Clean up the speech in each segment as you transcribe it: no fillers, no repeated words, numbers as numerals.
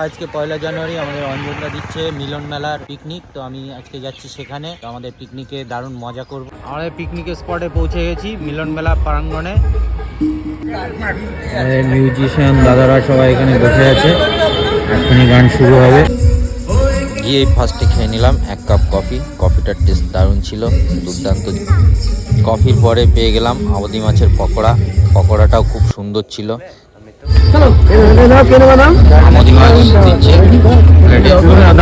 আজকে 1 জানুয়ারি আমাদের অঞ্জনদা দিচ্ছে মিলন মেলার পিকনিক। তো আমি আজকে যাচ্ছি সেখানে। তো আমাদের পিকনিকে দারুণ মজা করব। আমাদের পিকনিকের স্পটে পৌঁছে গেছি, মিলন মেলা প্রাঙ্গণে। মিউজিশিয়ান দাদারা সবাই এখানে বসে আছে, এখনই গান শুরু হবে। গিয়ে ফার্স্টে খেয়ে নিলাম 1 কাপ কফি। কফিটার টেস্ট দারুণ ছিল, দুর্দান্ত। কফির পরে পেয়ে গেলাম আবদি মাছের পকোড়া। পকোড়াটাও খুব সুন্দর ছিল।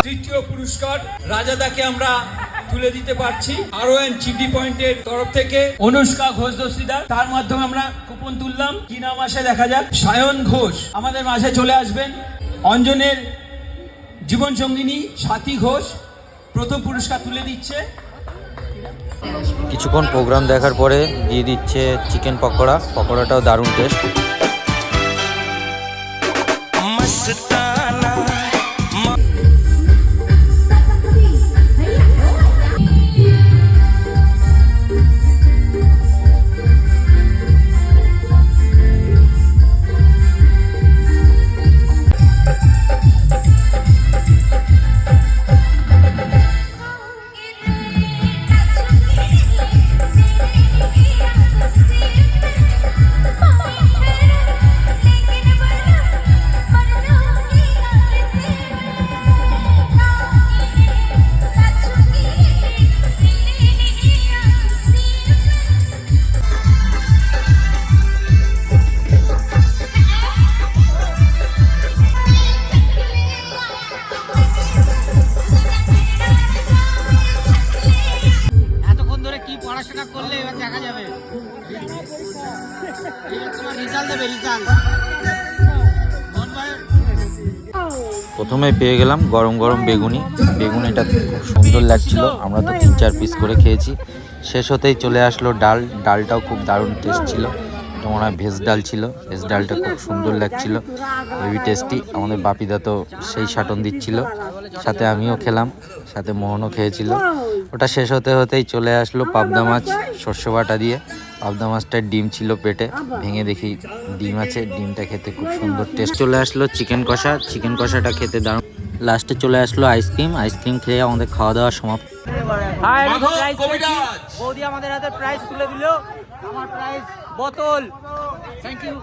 তৃতীয় পুরস্কার রাজাদাকে আমরা তুলে দিতে পারছি RON চিডি পয়েন্টের তরফ থেকে। অনুষ্কা ঘোষ দস্তিদার, তার মাধ্যমে আমরা কুপন তুললাম। কি নাম আসে দেখা যাক। সায়ন ঘোষ আমাদের মাঝে চলে আসবেন। অঞ্জনের জীবন সঙ্গিনী সাথী ঘোষ প্রথম পুরস্কার তুলে দিচ্ছে। কিছুক্ষণ প্রোগ্রাম দেখার পরে দিয়ে দিচ্ছে চিকেন পকোড়া। পকোড়াটাও দারুণ টেস্ট। পড়াশোনা করলে এবার দেখা যাবে, তোমার রেজাল্ট দেবে, রেজাল্ট। প্রথমে পেয়ে গেলাম গরম গরম বেগুনি। বেগুনিটা খুব সুন্দর লাগছিল, আমরা তো 3-4 পিস করে খেয়েছি। শেষ হতেই চলে আসলো ডাল। ডালটাও খুব দারুণ টেস্ট ছিল। এটা মনে হয় ভেজ ডাল ছিল। ভেজ ডালটা খুব সুন্দর লাগছিল, হেভি টেস্টি। আমাদের বাপিদা তো সেই সাটন দিচ্ছিল, সাথে আমিও খেলাম, সাথে মোহনও খেয়েছিল। ওটা শেষ হতে হতেই চলে আসলো পাবদা মাছ সর্ষে বাটা দিয়ে। পাবদা মাছটার ডিম ছিল পেটে, ভেঙে দেখি ডিম আছে। ডিমটা খেতে খুব সুন্দর টেস্ট। চলে আসলো চিকেন কষা। চিকেন কষাটা খেতে দারুণ। লাস্টে চলে আসলো আইসক্রিম। আইসক্রিম খেয়ে আমাদের খাওয়া দাওয়া সমাপ্ত। বৌদি আমাদের হাতে প্রাইজ তুলে দিল। আমার প্রাইজ বোতল। Thank you.